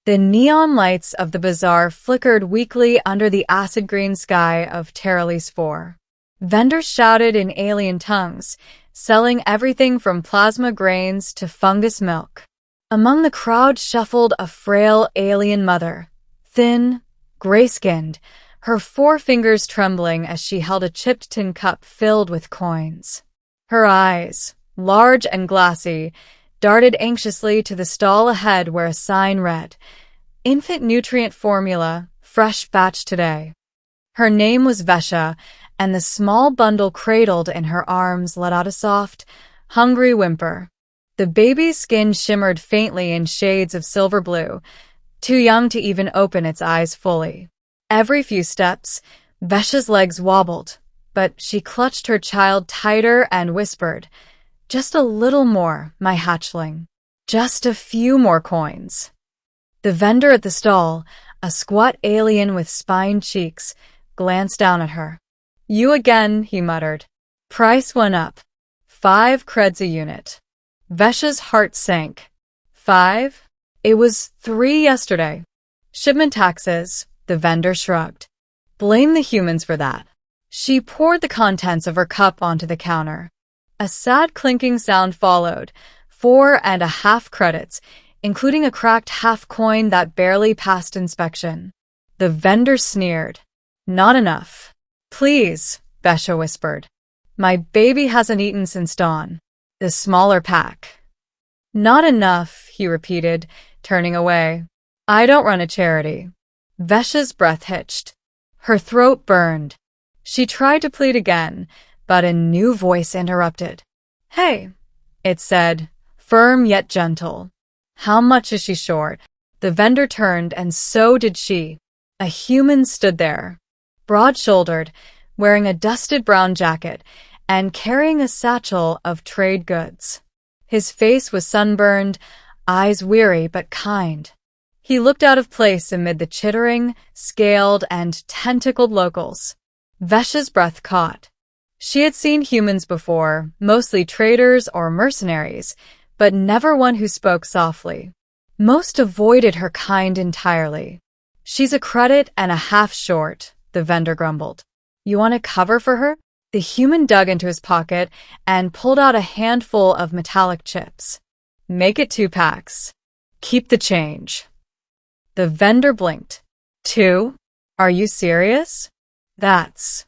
The neon lights of the bazaar flickered weakly under the acid-green sky of Terralis 4. Vendors shouted in alien tongues, selling everything from plasma grains to fungus milk. Among the crowd shuffled a frail alien mother, thin, gray-skinned, her forefingers trembling as she held a chipped tin cup filled with coins. Her eyes, large and glassy, darted anxiously to the stall ahead where a sign read, "Infant Nutrient Formula, Fresh Batch Today." Her name was Vesha, and the small bundle cradled in her arms let out a soft, hungry whimper. The baby's skin shimmered faintly in shades of silver blue, too young to even open its eyes fully. Every few steps, Vesha's legs wobbled, but she clutched her child tighter and whispered, "Just a little more, my hatchling. Just a few more coins." The vendor at the stall, a squat alien with spined cheeks, glanced down at her. "You again," he muttered. Price went up. 5 creds a unit. Vesha's heart sank. 5? It was 3 yesterday. Shipment taxes, the vendor shrugged. Blame the humans for that. She poured the contents of her cup onto the counter. A sad clinking sound followed, 4.5 credits, including a cracked half coin that barely passed inspection. The vendor sneered. "Not enough." "Please," Vesha whispered. "My baby hasn't eaten since dawn." The smaller pack. "Not enough," he repeated, turning away. "I don't run a charity." Vesha's breath hitched. Her throat burned. She tried to plead again, but a new voice interrupted. "Hey," it said, firm yet gentle. "How much is she short?" The vendor turned, and so did she. A human stood there, broad-shouldered, wearing a dusted brown jacket, and carrying a satchel of trade goods. His face was sunburned, eyes weary but kind. He looked out of place amid the chittering, scaled, and tentacled locals. Vesha's breath caught. She had seen humans before, mostly traders or mercenaries, but never one who spoke softly. Most avoided her kind entirely. "She's a credit and a half short," the vendor grumbled. "You want a cover for her?" The human dug into his pocket and pulled out a handful of metallic chips. "Make it 2 packs. Keep the change." The vendor blinked. 2? Are you serious? "That's..."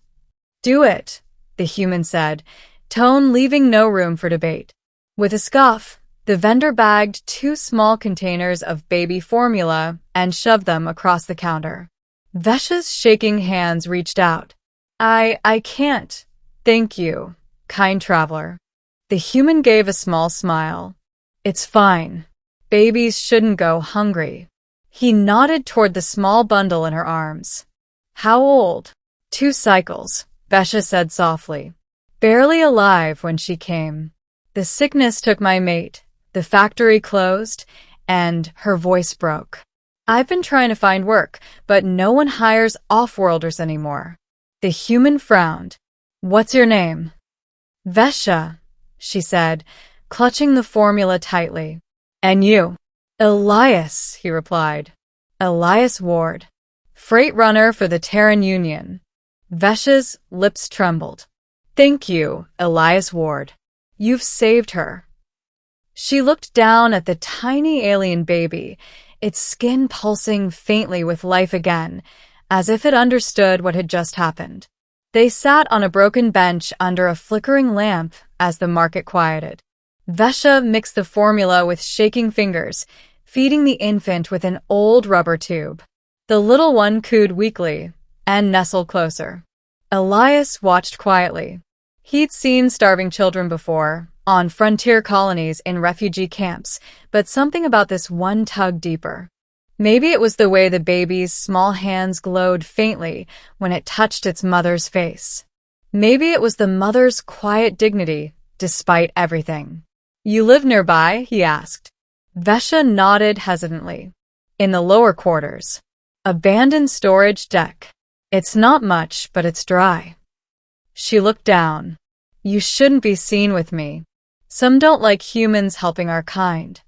"Do it," the human said, tone leaving no room for debate. With a scoff, the vendor bagged 2 small containers of baby formula and shoved them across the counter. Vesha's shaking hands reached out. I can't. Thank you, kind traveler." The human gave a small smile. "It's fine. Babies shouldn't go hungry." He nodded toward the small bundle in her arms. "How old?" 2 cycles, Vesha said softly. "Barely alive when she came. The sickness took my mate, the factory closed, and," her voice broke. "I've been trying to find work, but no one hires off-worlders anymore." The human frowned. "What's your name?" "Vesha," she said, clutching the formula tightly. "And you?" "Elias," he replied. "Elias Ward. Freight runner for the Terran Union." Vesha's lips trembled. "Thank you, Elias Ward. You've saved her." She looked down at the tiny alien baby, its skin pulsing faintly with life again, as if it understood what had just happened. They sat on a broken bench under a flickering lamp as the market quieted. Vesha mixed the formula with shaking fingers, feeding the infant with an old rubber tube. The little one cooed weakly and nestled closer. Elias watched quietly. He'd seen starving children before, on frontier colonies in refugee camps, but something about this one tugged deeper. Maybe it was the way the baby's small hands glowed faintly when it touched its mother's face. Maybe it was the mother's quiet dignity, despite everything. "You live nearby?" he asked. Vesha nodded hesitantly. "In the lower quarters. Abandoned storage deck. It's not much, but it's dry." She looked down. "You shouldn't be seen with me. Some don't like humans helping our kind."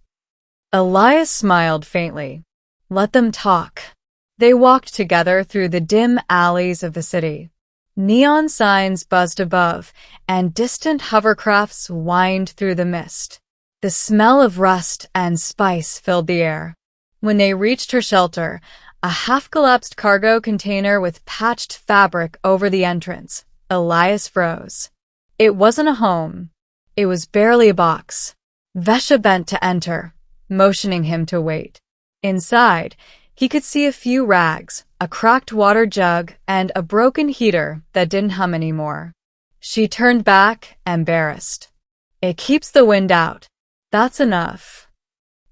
Elias smiled faintly. Let them talk. They walked together through the dim alleys of the city. Neon signs buzzed above, and distant hovercrafts whined through the mist. The smell of rust and spice filled the air. When they reached her shelter, a half-collapsed cargo container with patched fabric over the entrance, Elias froze. It wasn't a home. It was barely a box. Vesha bent to enter, motioning him to wait. Inside, he could see a few rags, a cracked water jug, and a broken heater that didn't hum anymore. She turned back, embarrassed. It keeps the wind out. That's enough.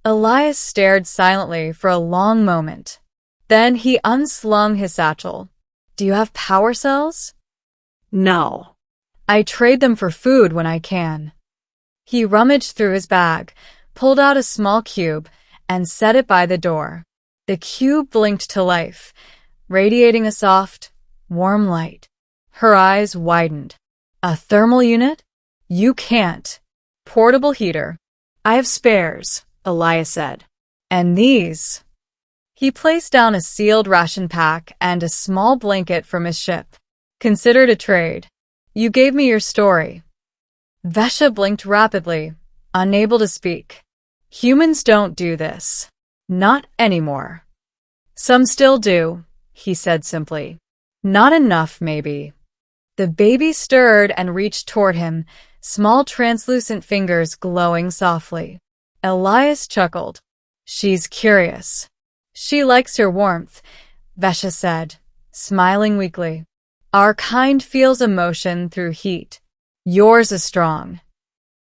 Elias stared silently for a long moment. Then he unslung his satchel. Do you have power cells? No. I trade them for food when I can. He rummaged through his bag, pulled out a small cube, and set it by the door. The cube blinked to life, radiating a soft, warm light. Her eyes widened. A thermal unit? You can't. Portable heater. I have spares, Elias said. And these? He placed down a sealed ration pack and a small blanket from his ship. Considered a trade. You gave me your story. Vesha blinked rapidly, unable to speak. Humans don't do this. Not anymore. Some still do, he said simply. Not enough, maybe. The baby stirred and reached toward him, small translucent fingers glowing softly. Elias chuckled. She's curious. She likes your warmth, Vesha said, smiling weakly. Our kind feels emotion through heat. Yours is strong.